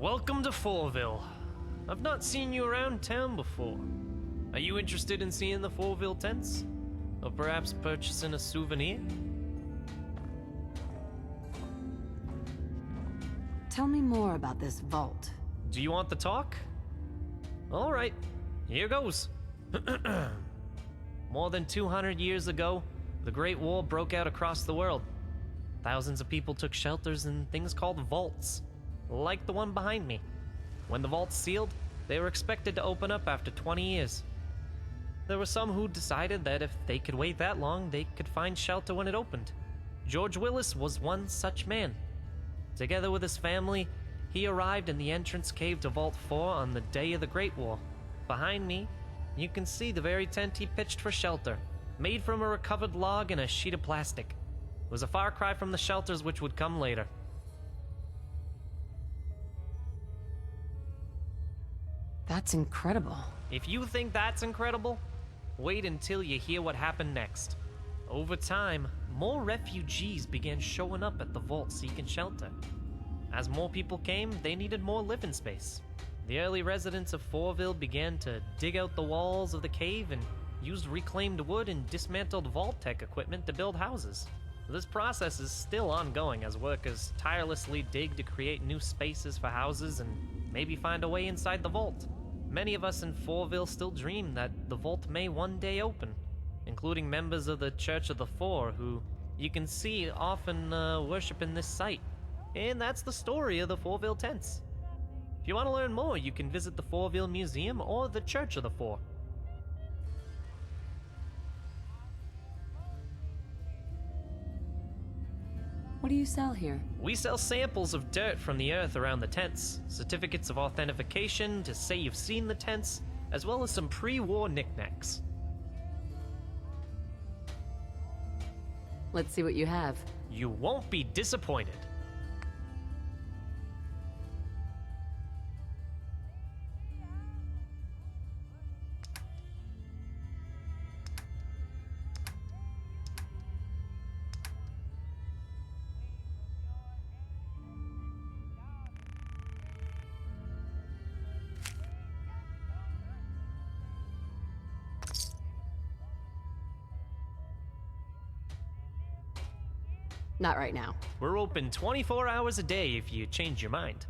Welcome to Fourville. I've not seen you around town before. Are you interested in seeing the Fourville tents? Or perhaps purchasing a souvenir? Tell me more about this vault. Do you want the talk? Alright, here goes. More than 200 years ago, the Great War broke out across the world. Thousands of people took shelters in things called vaults, like the one behind me. When the vaults sealed, they were expected to open up after 20 years. There were some who decided that if they could wait that long, they could find shelter when it opened. George Willis was one such man. Together with his family, he arrived in the entrance cave to Vault 4 on the day of the Great War. Behind me, you can see the very tent he pitched for shelter, made from a recovered log and a sheet of plastic. It was a far cry from the shelters which would come later. That's incredible. If you think that's incredible, wait until you hear what happened next. Over time, more refugees began showing up at the vault seeking shelter. As more people came, they needed more living space. The early residents of Fourville began to dig out the walls of the cave and used reclaimed wood and dismantled vault tech equipment to build houses. This process is still ongoing as workers tirelessly dig to create new spaces for houses and maybe find a way inside the vault. Many of us in Fourville still dream that the vault may one day open, including members of the Church of the Four, who you can see often worship in this site. And that's the story of the Fourville tents. If you want to learn more, you can visit the Fourville Museum or the Church of the Four. What do you sell here? We sell samples of dirt from the earth around the tents, certificates of authentication to say you've seen the tents, as well as some pre-war knickknacks. Let's see what you have. You won't be disappointed. Not right now. We're open 24 hours a day if you change your mind.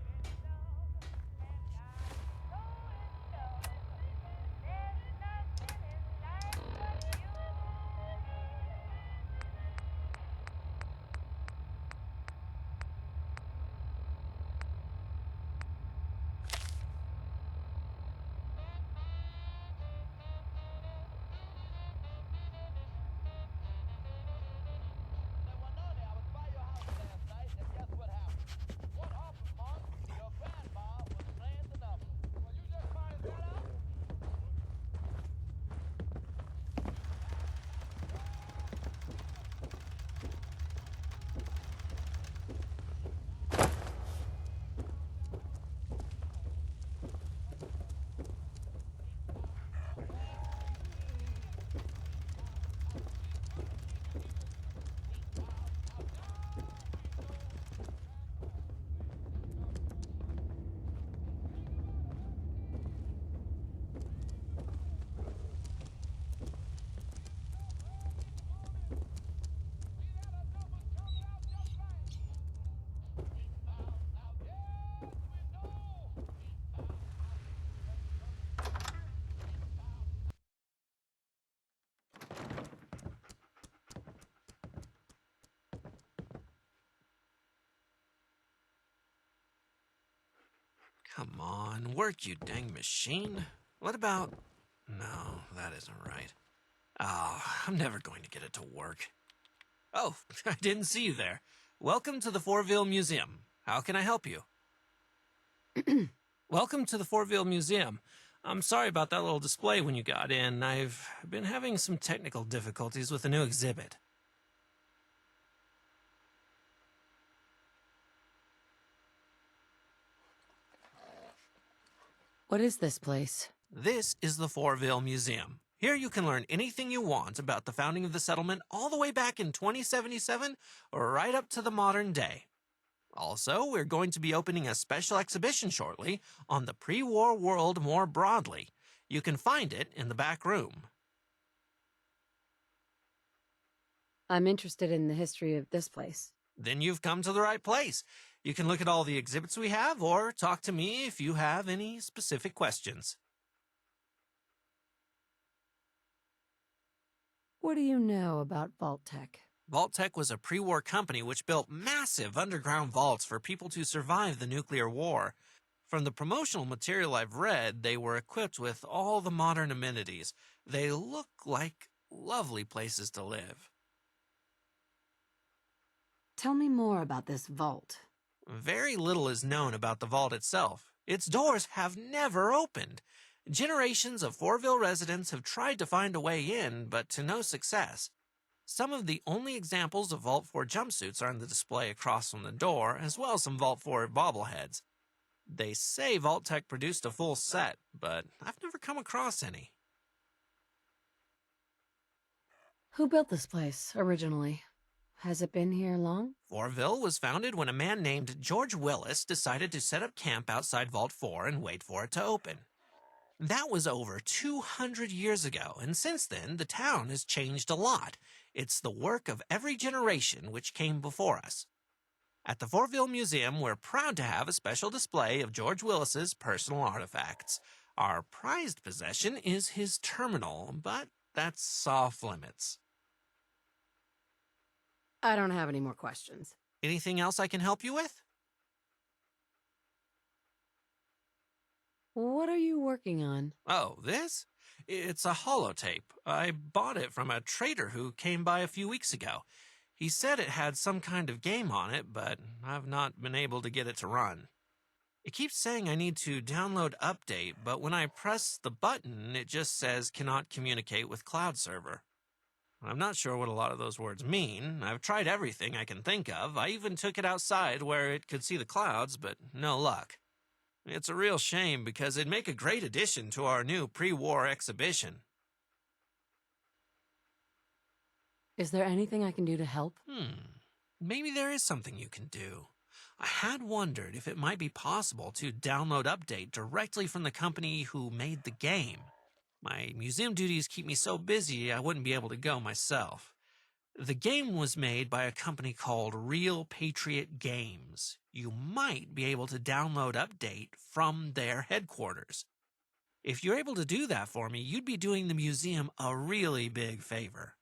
Come on, work, you dang machine. What about... No, that isn't right. Oh, I'm never going to get it to work. Oh, I didn't see you there. Welcome to the Fourville Museum. How can I help you? Welcome to the Fourville Museum. I'm sorry about that little display when you got in. I've been having some technical difficulties with the new exhibit. What is this place? This is the Fourville Museum. Here you can learn anything you want about the founding of the settlement all the way back in 2077 or right up to the modern day. Also, we're going to be opening a special exhibition shortly on the pre-war world more broadly. You can find it in the back room. I'm interested in the history of this place. Then you've come to the right place. You can look at all the exhibits we have or talk to me if you have any specific questions. What do you know about Vault Tech? Vault Tech was a pre-war company which built massive underground vaults for people to survive the nuclear war. From the promotional material I've read, they were equipped with all the modern amenities. They look like lovely places to live. Tell me more about this vault. Very little is known about the vault itself. Its doors have never opened. Generations of Fourville residents have tried to find a way in, but to no success. Some of the only examples of Vault 4 jumpsuits are on the display across from the door, as well as some Vault 4 bobbleheads. They say Vault Tech produced a full set, but I've never come across any. Who built this place, originally? Has it been here long? Fourville was founded when a man named George Willis decided to set up camp outside Vault 4 and wait for it to open. That was over 200 years ago, and since then, the town has changed a lot. It's the work of every generation which came before us. At the Fourville Museum, we're proud to have a special display of George Willis's personal artifacts. Our prized possession is his terminal, but that's off limits. I don't have any more questions. Anything else I can help you with? What are you working on? Oh, this? It's a holotape. I bought it from a trader who came by a few weeks ago. He said it had some kind of game on it, but I've not been able to get it to run. It keeps saying I need to download update, but when I press the button, it just says cannot communicate with cloud server. I'm not sure what a lot of those words mean. I've tried everything I can think of. I even took it outside where it could see the clouds, but no luck. It's a real shame because it'd make a great addition to our new pre-war exhibition. Is there anything I can do to help? Maybe there is something you can do. I had wondered if it might be possible to download update directly from the company who made the game. My museum duties keep me so busy I wouldn't be able to go myself. The game was made by a company called Real Patriot Games. You might be able to download update from their headquarters. If you're able to do that for me, you'd be doing the museum a really big favor.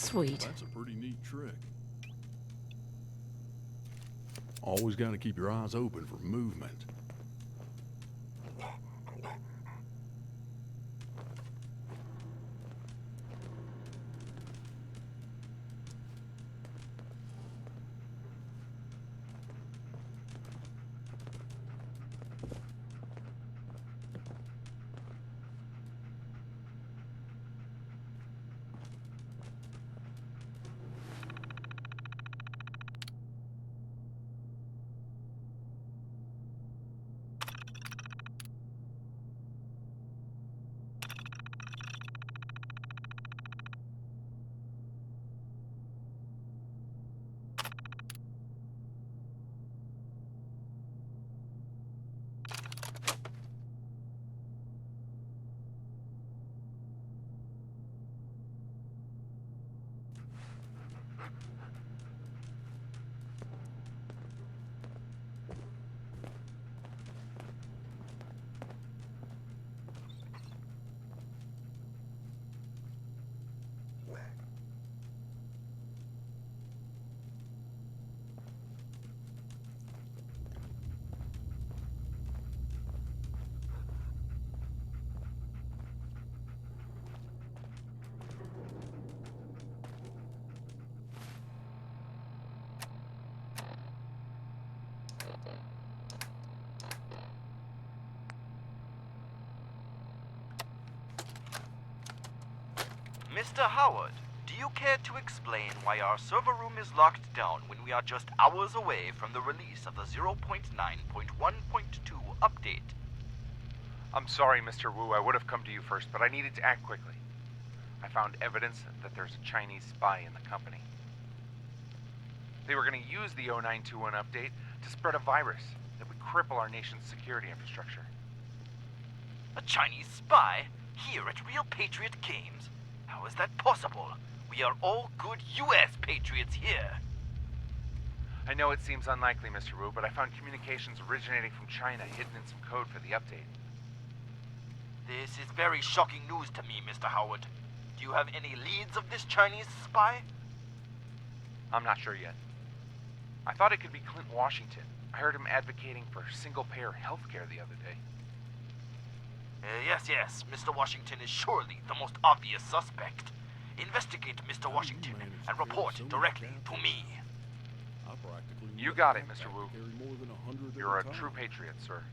Sweet. That's a pretty neat trick. Always got to keep your eyes open for movement. Mr. Howard, do you care to explain why our server room is locked down when we are just hours away from the release of the 0.9.1.2 update? I'm sorry, Mr. Wu. I would have come to you first, but I needed to act quickly. I found evidence that there's a Chinese spy in the company. They were going to use the 0921 update to spread a virus that would cripple our nation's security infrastructure. A Chinese spy? Here at Real Patriot Games? How is that possible? We are all good U.S. patriots here. I know it seems unlikely, Mr. Wu, but I found communications originating from China hidden in some code for the update. This is very shocking news to me, Mr. Howard. Do you have any leads of this Chinese spy? I'm not sure yet. I thought it could be Clint Washington. I heard him advocating for single-payer healthcare the other day. Yes, Mr. Washington is surely the most obvious suspect. Investigate Mr. Washington and report directly to me. You got it, Mr. Wu. You're a true patriot, sir.